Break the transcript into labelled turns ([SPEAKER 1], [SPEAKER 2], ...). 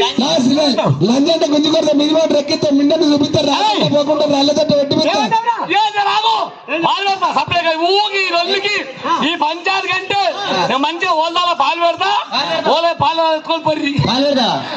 [SPEAKER 1] lunch అంటే గుంజు కొడతా మీద రెక్కిస్తా మిండని చూపిస్తారు రాకుండా రాళ్ళతో పెట్టి
[SPEAKER 2] ఊగి రోజుకి ఈ పంచాయతీ కంటే మంచిగా ఓల్దాలో పాలు పెడతా ఓలే పాలు ఎత్తుకొని పోయి